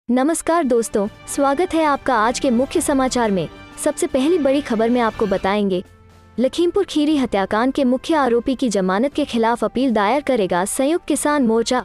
नमस्कार दोस्तों, स्वागत है आपका आज के मुख्य समाचार में। सबसे पहली बड़ी खबर में आपको बताएंगे, लखीमपुर खीरी हत्याकांड के मुख्य आरोपी की जमानत के खिलाफ अपील दायर करेगा संयुक्त किसान मोर्चा।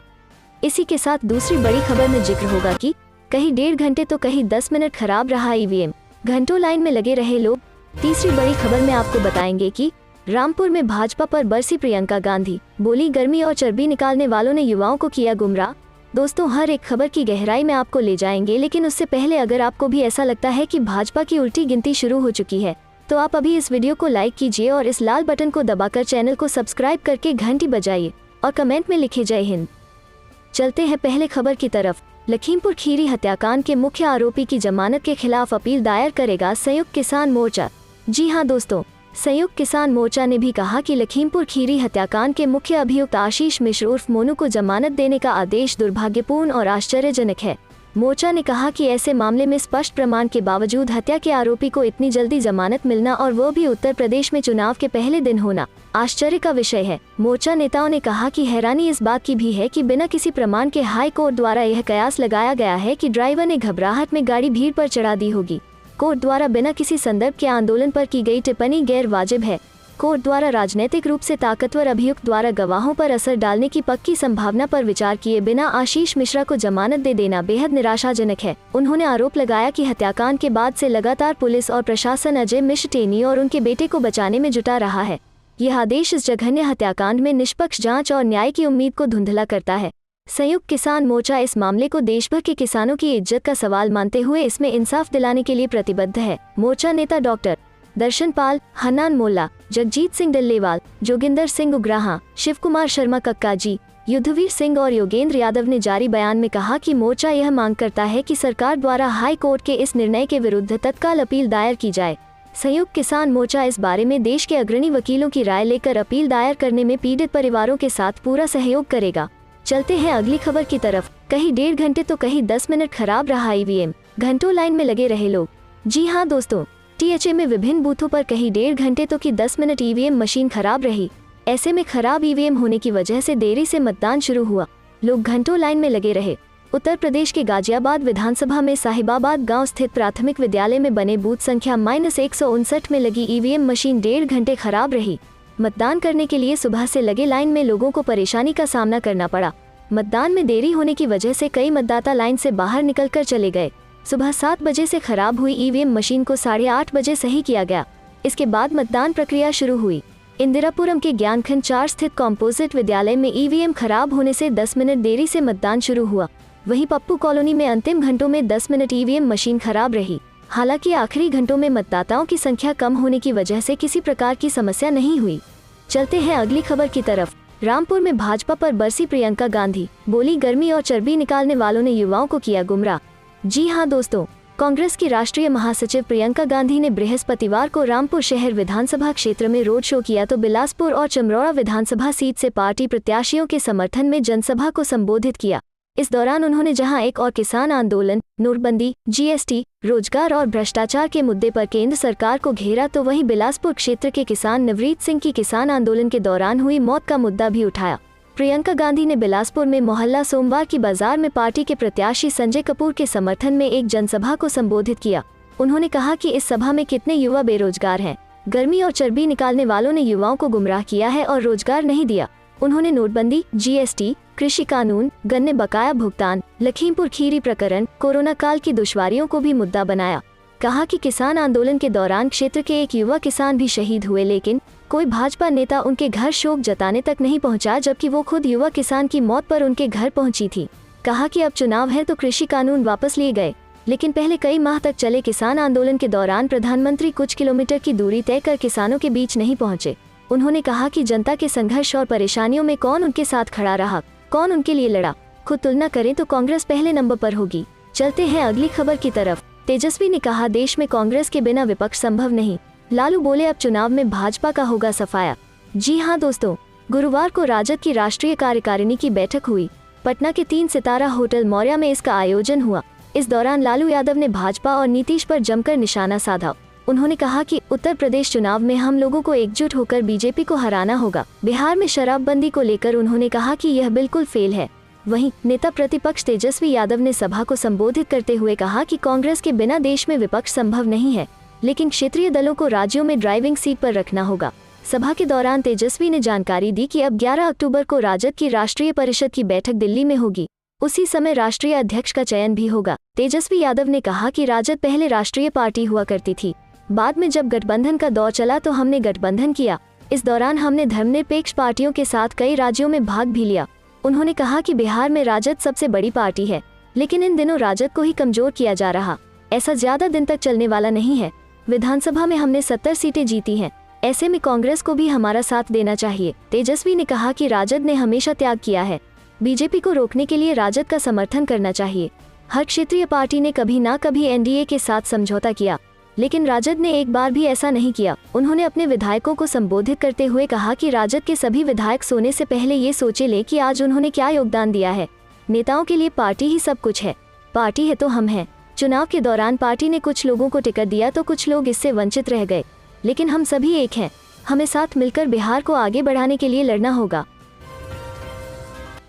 इसी के साथ दूसरी बड़ी खबर में जिक्र होगा कि कहीं 1.5 घंटे तो कहीं 10 मिनट खराब रहा ईवीएम, घंटों लाइन में लगे रहे लोग। तीसरी बड़ी खबर में आपको बताएंगे कि रामपुर में भाजपा पर बरसी प्रियंका गांधी, बोली गर्मी और चर्बी निकालने वालों ने युवाओं को किया गुमराह। दोस्तों, हर एक खबर की गहराई में आपको ले जाएंगे, लेकिन उससे पहले अगर आपको भी ऐसा लगता है कि भाजपा की उल्टी गिनती शुरू हो चुकी है तो आप अभी इस वीडियो को लाइक कीजिए और इस लाल बटन को दबाकर चैनल को सब्सक्राइब करके घंटी बजाइए और कमेंट में लिखिए जय हिंद। चलते हैं पहले खबर की तरफ। लखीमपुर खीरी हत्याकांड के मुख्य आरोपी की जमानत के खिलाफ अपील दायर करेगा संयुक्त किसान मोर्चा। जी हां दोस्तों, संयुक्त किसान मोर्चा ने भी कहा कि लखीमपुर खीरी हत्याकांड के मुख्य अभियुक्त आशीष मिश्र उर्फ मोनू को जमानत देने का आदेश दुर्भाग्यपूर्ण और आश्चर्यजनक है। मोर्चा ने कहा कि ऐसे मामले में स्पष्ट प्रमाण के बावजूद हत्या के आरोपी को इतनी जल्दी जमानत मिलना और वो भी उत्तर प्रदेश में चुनाव के पहले दिन होना आश्चर्य का विषय है। मोर्चा नेताओं ने कहा कि हैरानी इस बात की भी है कि बिना किसी प्रमाण के हाई कोर्ट द्वारा यह कयास लगाया गया है कि ड्राइवर ने घबराहट में गाड़ी भीड़ पर चढ़ा दी होगी। कोर्ट द्वारा बिना किसी संदर्भ के आंदोलन पर की गई टिप्पणी गैर वाजिब है। कोर्ट द्वारा राजनीतिक रूप से ताकतवर अभियुक्त द्वारा गवाहों पर असर डालने की पक्की संभावना पर विचार किए बिना आशीष मिश्रा को जमानत दे देना बेहद निराशाजनक है। उन्होंने आरोप लगाया कि हत्याकांड के बाद से लगातार पुलिस और प्रशासन अजय मिश्र टेनी और उनके बेटे को बचाने में जुटा रहा है। यह आदेश इस जघन्य हत्याकांड में निष्पक्ष जांच और न्याय की उम्मीद को धुंधला करता है। संयुक्त किसान मोर्चा इस मामले को देशभर के किसानों की इज्जत का सवाल मानते हुए इसमें इंसाफ दिलाने के लिए प्रतिबद्ध है। मोर्चा नेता डॉक्टर दर्शन पाल, हन्नान मोल्ला, जगजीत सिंह डल्लेवाल, जोगिंदर सिंह उग्राहा, शिव कुमार शर्मा कक्काजी, युद्धवीर सिंह और योगेंद्र यादव ने जारी बयान में कहा कि मोर्चा यह मांग करता है कि सरकार द्वारा हाई कोर्ट के इस निर्णय के विरुद्ध तत्काल अपील दायर की जाए। संयुक्त किसान मोर्चा इस बारे में देश के अग्रणी वकीलों की राय लेकर अपील दायर करने में पीड़ित परिवारों के साथ पूरा सहयोग करेगा। चलते हैं अगली खबर की तरफ। कहीं 1.5 घंटे तो कहीं 10 मिनट खराब रहा ईवीएम, घंटों लाइन में लगे रहे लोग। जी हां दोस्तों, टीएचए में विभिन्न बूथों पर कहीं 1.5 घंटे तो कि 10 मिनट ईवीएम मशीन खराब रही। ऐसे में खराब ईवीएम होने की वजह से देरी से मतदान शुरू हुआ। लोग घंटों लाइन में लगे रहे। उत्तर प्रदेश के गाजियाबाद विधानसभा में साहिबाबाद गाँव स्थित प्राथमिक विद्यालय में बने बूथ संख्या -159 में लगी ईवीएम मशीन 1.5 घंटे खराब रही। मतदान करने के लिए सुबह से लगे लाइन में लोगों को परेशानी का सामना करना पड़ा। मतदान में देरी होने की वजह से कई मतदाता लाइन से बाहर निकलकर चले गए। सुबह 7 बजे से खराब हुई ईवीएम मशीन को 8:30 बजे सही किया गया। इसके बाद मतदान प्रक्रिया शुरू हुई। इंदिरापुरम के ज्ञानखंड 4 स्थित कॉम्पोजिट विद्यालय में ईवीएम खराब होने से 10 मिनट देरी से मतदान शुरू हुआ। वहीं पप्पू कॉलोनी में अंतिम घंटों में 10 मिनट ईवीएम मशीन खराब रही। हालांकि आखिरी घंटों में मतदाताओं की संख्या कम होने की वजह से किसी प्रकार की समस्या नहीं हुई। चलते हैं अगली खबर की तरफ। रामपुर में भाजपा पर बरसी प्रियंका गांधी, बोली गर्मी और चर्बी निकालने वालों ने युवाओं को किया गुमराह। जी हां दोस्तों, कांग्रेस की राष्ट्रीय महासचिव प्रियंका गांधी ने बृहस्पतिवार को रामपुर शहर विधानसभा क्षेत्र में रोड शो किया तो बिलासपुर और चमरौड़ा विधानसभा सीट से पार्टी प्रत्याशियों के समर्थन में जनसभा को संबोधित किया। इस दौरान उन्होंने जहां एक और किसान आंदोलन, नोटबंदी, जीएसटी, रोजगार और भ्रष्टाचार के मुद्दे पर केंद्र सरकार को घेरा तो वहीं बिलासपुर क्षेत्र के किसान नवरीत सिंह की किसान आंदोलन के दौरान हुई मौत का मुद्दा भी उठाया। प्रियंका गांधी ने बिलासपुर में मोहल्ला सोमवार की बाजार में पार्टी के प्रत्याशी संजय कपूर के समर्थन में एक जनसभा को संबोधित किया। उन्होंने कहा कि इस सभा में कितने युवा बेरोजगार हैं। गर्मी और चर्बी निकालने वालों ने युवाओं को गुमराह किया है और रोजगार नहीं दिया। उन्होंने नोटबंदी, जीएसटी, कृषि कानून, गन्ने बकाया भुगतान, लखीमपुर खीरी प्रकरण, कोरोना काल की दुश्वारियों को भी मुद्दा बनाया। कहा कि किसान आंदोलन के दौरान क्षेत्र के एक युवा किसान भी शहीद हुए, लेकिन कोई भाजपा नेता उनके घर शोक जताने तक नहीं पहुंचा, जबकि वो खुद युवा किसान की मौत पर उनके घर पहुंची थी। कहा कि अब चुनाव है तो कृषि कानून वापस लिए गए, लेकिन पहले कई माह तक चले किसान आंदोलन के दौरान प्रधानमंत्री कुछ किलोमीटर की दूरी तय कर किसानों के बीच नहीं पहुंचे। उन्होंने कहा कि जनता के संघर्ष और परेशानियों में कौन उनके साथ खड़ा रहा, कौन उनके लिए लड़ा। खुद तुलना करें तो कांग्रेस पहले नंबर पर होगी। चलते हैं अगली खबर की तरफ। तेजस्वी ने कहा देश में कांग्रेस के बिना विपक्ष संभव नहीं। लालू बोले अब चुनाव में भाजपा का होगा सफाया। जी हां दोस्तों, गुरुवार को राजद की राष्ट्रीय कार्यकारिणी की बैठक हुई। पटना के 3 सितारा होटल मौर्या में इसका आयोजन हुआ। इस दौरान लालू यादव ने भाजपा और नीतीश पर जमकर निशाना साधा। उन्होंने कहा कि उत्तर प्रदेश चुनाव में हम लोगों को एकजुट होकर बीजेपी को हराना होगा। बिहार में शराबबंदी को लेकर उन्होंने कहा कि यह बिल्कुल फेल है। वहीं नेता प्रतिपक्ष तेजस्वी यादव ने सभा को संबोधित करते हुए कहा कि कांग्रेस के बिना देश में विपक्ष संभव नहीं है, लेकिन क्षेत्रीय दलों को राज्यों में ड्राइविंग सीट पर रखना होगा। सभा के दौरान तेजस्वी ने जानकारी दी कि अब 11 अक्टूबर को राजद की राष्ट्रीय परिषद की बैठक दिल्ली में होगी। उसी समय राष्ट्रीय अध्यक्ष का चयन भी होगा। तेजस्वी यादव ने कहा कि राजद पहले राष्ट्रीय पार्टी हुआ करती थी, बाद में जब गठबंधन का दौर चला तो हमने गठबंधन किया। इस दौरान हमने धर्मनिरपेक्ष पार्टियों के साथ कई राज्यों में भाग भी लिया। उन्होंने कहा कि बिहार में राजद सबसे बड़ी पार्टी है, लेकिन इन दिनों राजद को ही कमजोर किया जा रहा, ऐसा ज्यादा दिन तक चलने वाला नहीं है। विधानसभा में हमने 70 सीटें जीती हैं, ऐसे में कांग्रेस को भी हमारा साथ देना चाहिए। तेजस्वी ने कहा कि राजद ने हमेशा त्याग किया है, बीजेपी को रोकने के लिए राजद का समर्थन करना चाहिए। हर क्षेत्रीय पार्टी ने कभी ना कभी एनडीए के साथ समझौता किया, लेकिन राजद ने एक बार भी ऐसा नहीं किया। उन्होंने अपने विधायकों को संबोधित करते हुए कहा कि राजद के सभी विधायक सोने से पहले ये सोचे ले कि आज उन्होंने क्या योगदान दिया है। नेताओं के लिए पार्टी ही सब कुछ है, पार्टी है तो हम हैं। चुनाव के दौरान पार्टी ने कुछ लोगों को टिकट दिया तो कुछ लोग इससे वंचित रह गए, लेकिन हम सभी एक हैं। हमें साथ मिलकर बिहार को आगे बढ़ाने के लिए लड़ना होगा।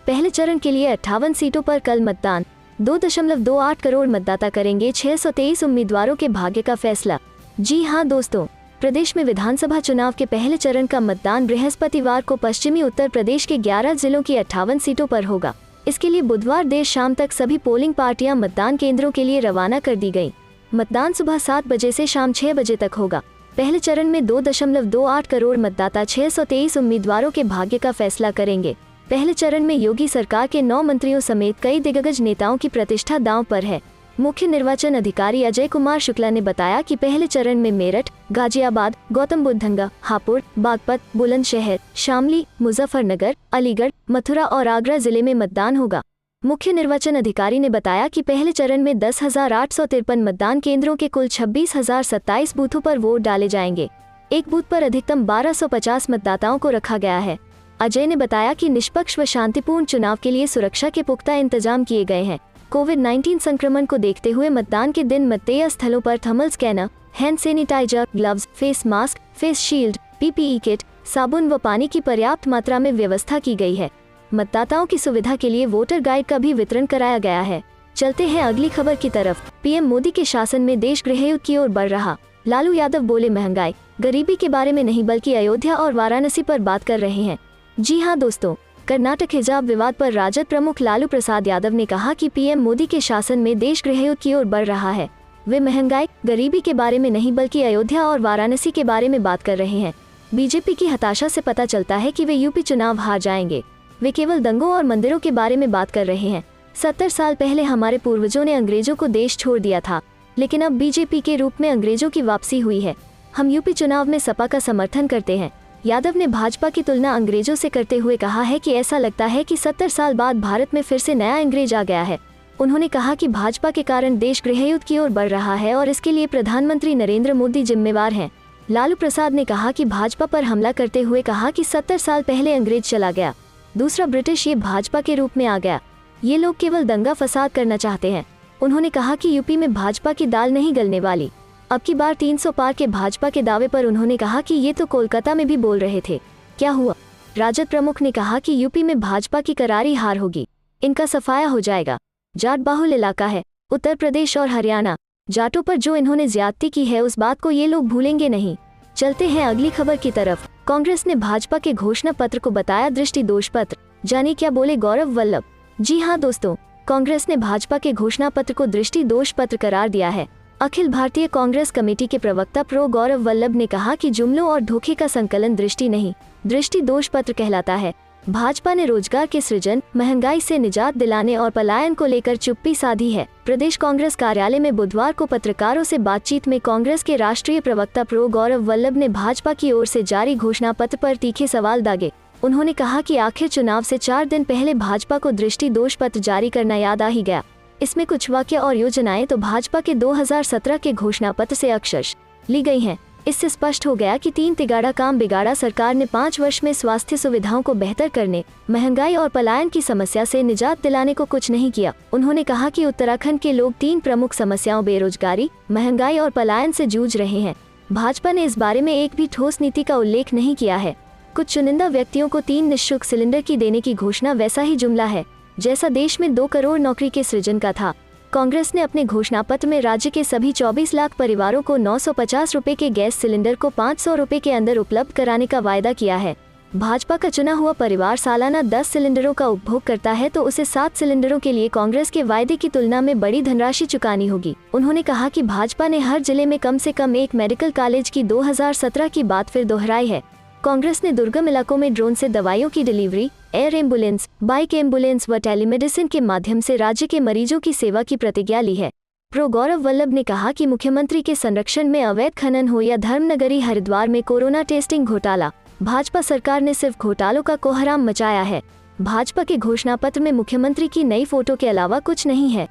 पहले चरण के लिए 58 सीटों पर कल मतदान। 2.28 करोड़ मतदाता करेंगे 623 उम्मीदवारों के भाग्य का फैसला। जी हां दोस्तों, प्रदेश में विधानसभा चुनाव के पहले चरण का मतदान बृहस्पतिवार को पश्चिमी उत्तर प्रदेश के 11 जिलों की 58 सीटों पर होगा। इसके लिए बुधवार देर शाम तक सभी पोलिंग पार्टियां मतदान केंद्रों के लिए रवाना कर दी गयी। मतदान सुबह 7 बजे से शाम 6 बजे तक होगा। पहले चरण में 2.28 करोड़ मतदाता 623 उम्मीदवारों के भाग्य का फैसला करेंगे। पहले चरण में योगी सरकार के 9 मंत्रियों समेत कई दिग्गज नेताओं की प्रतिष्ठा दांव पर है। मुख्य निर्वाचन अधिकारी अजय कुमार शुक्ला ने बताया कि पहले चरण में मेरठ, गाजियाबाद, गौतम बुद्ध नगर, हापुड़, बागपत, बुलंदशहर, शामली, मुजफ्फरनगर, अलीगढ़, मथुरा और आगरा जिले में मतदान होगा। मुख्य निर्वाचन अधिकारी ने बताया कि पहले चरण में 10,853 मतदान केंद्रों के कुल 26,027 बूथों पर वोट डाले जाएंगे। एक बूथ पर अधिकतम 1250 मतदाताओं को रखा गया है। अजय ने बताया कि निष्पक्ष व शांतिपूर्ण चुनाव के लिए सुरक्षा के पुख्ता इंतजाम किए गए हैं। कोविड-19 संक्रमण को देखते हुए मतदान के दिन मतदेय स्थलों पर thermal scanner, hand sanitizer, gloves, face mask, face shield, PPE kit, साबुन व पानी की पर्याप्त मात्रा में व्यवस्था की गई है। मतदाताओं की सुविधा के लिए वोटर गाइड का भी वितरण कराया गया है। चलते हैं अगली खबर की तरफ। पीएम मोदी के शासन में देश गृहयुद्ध की ओर बढ़ रहा। लालू यादव बोले महंगाई, गरीबी के बारे में नहीं बल्कि अयोध्या और वाराणसी पर बात कर रहे हैं। जी हां दोस्तों, कर्नाटक हिजाब विवाद पर राजद प्रमुख लालू प्रसाद यादव ने कहा कि पीएम मोदी के शासन में देश गृहयुद्ध की ओर बढ़ रहा है। वे महंगाई, गरीबी के बारे में नहीं बल्कि अयोध्या और वाराणसी के बारे में बात कर रहे हैं। बीजेपी की हताशा से पता चलता है कि वे यूपी चुनाव हार जाएंगे। वे केवल दंगों और मंदिरों के बारे में बात कर रहे हैं। 70 साल पहले हमारे पूर्वजों ने अंग्रेजों को देश छोड़ दिया था, लेकिन अब बीजेपी के रूप में अंग्रेजों की वापसी हुई है। हम यूपी चुनाव में सपा का समर्थन करते हैं। यादव ने भाजपा की तुलना अंग्रेजों से करते हुए कहा है कि ऐसा लगता है कि 70 साल बाद भारत में फिर से नया अंग्रेज आ गया है। उन्होंने कहा कि भाजपा के कारण देश गृहयुद्ध की ओर बढ़ रहा है और इसके लिए प्रधानमंत्री नरेंद्र मोदी जिम्मेवार हैं। लालू प्रसाद ने कहा कि भाजपा पर हमला करते हुए कहा कि 70 साल पहले अंग्रेज चला गया, दूसरा ब्रिटिश ये भाजपा के रूप में आ गया। ये लोग केवल दंगा फसाद करना चाहते हैं। उन्होंने कहा कि यूपी में भाजपा की दाल नहीं गलने वाली। अब की बार 300 पार के भाजपा के दावे पर उन्होंने कहा कि ये तो कोलकाता में भी बोल रहे थे, क्या हुआ। राजद प्रमुख ने कहा कि यूपी में भाजपा की करारी हार होगी, इनका सफाया हो जाएगा। जाट बाहुल इलाका है उत्तर प्रदेश और हरियाणा। जाटों पर जो इन्होंने ज्यादती की है उस बात को ये लोग भूलेंगे नहीं। चलते हैं अगली खबर की तरफ। कांग्रेस ने भाजपा के घोषणा पत्र को बताया दृष्टि दोष पत्र। जाने क्या बोले गौरव वल्लभ। जी हाँ दोस्तों, कांग्रेस ने भाजपा के घोषणा पत्र को दृष्टि दोष पत्र करार दिया है। अखिल भारतीय कांग्रेस कमेटी के प्रवक्ता प्रो गौरव वल्लभ ने कहा कि जुमलों और धोखे का संकलन दृष्टि नहीं, दृष्टि दोष पत्र कहलाता है। भाजपा ने रोजगार के सृजन, महंगाई से निजात दिलाने और पलायन को लेकर चुप्पी साधी है। प्रदेश कांग्रेस कार्यालय में बुधवार को पत्रकारों से बातचीत में कांग्रेस के राष्ट्रीय प्रवक्ता प्रो गौरव वल्लभ ने भाजपा की ओर से जारी घोषणा पत्र पर तीखे सवाल दागे। उन्होंने कहा कि आखिर चुनाव से 4 दिन पहले भाजपा को दृष्टि दोष पत्र जारी करना याद आ ही गया। इसमें कुछ वाक्य और योजनाएं तो भाजपा के 2017 के घोषणा पत्र से अक्षरश ली गई हैं। इससे स्पष्ट हो गया कि 3 तिगाड़ा काम बिगाड़ा सरकार ने 5 वर्ष में स्वास्थ्य सुविधाओं को बेहतर करने, महंगाई और पलायन की समस्या से निजात दिलाने को कुछ नहीं किया। उन्होंने कहा कि उत्तराखंड के लोग 3 प्रमुख समस्याओं बेरोजगारी, महंगाई और पलायन से जूझ रहे हैं। भाजपा ने इस बारे में एक भी ठोस नीति का उल्लेख नहीं किया है। कुछ चुनिंदा व्यक्तियों को 3 निःशुल्क सिलेंडर की देने की घोषणा वैसा ही जुमला है। जैसा देश में 2 करोड़ नौकरी के सृजन का था। कांग्रेस ने अपने घोषणा पत्र में राज्य के सभी 24 लाख परिवारों को 950 रुपए के गैस सिलेंडर को 500 रुपए के अंदर उपलब्ध कराने का वायदा किया है। भाजपा का चुना हुआ परिवार सालाना 10 सिलेंडरों का उपभोग करता है तो उसे 7 सिलेंडरों के लिए कांग्रेस के वायदे की तुलना में बड़ी धनराशि चुकानी होगी। उन्होंने कहा कि भाजपा ने हर जिले में कम से कम एक मेडिकल कॉलेज की 2017 की बात फिर दोहराई है। कांग्रेस ने दुर्गम इलाकों में ड्रोन से दवाइयों की delivery, air ambulance, bike ambulance व टेलीमेडिसिन के माध्यम से राज्य के मरीजों की सेवा की प्रतिज्ञा ली है। प्रो गौरव वल्लभ ने कहा कि मुख्यमंत्री के संरक्षण में अवैध खनन हो या धर्मनगरी हरिद्वार में कोरोना टेस्टिंग घोटाला, भाजपा सरकार ने सिर्फ घोटालों का कोहराम मचाया है। भाजपा के घोषणा पत्र में मुख्यमंत्री की नई फोटो के अलावा कुछ नहीं है।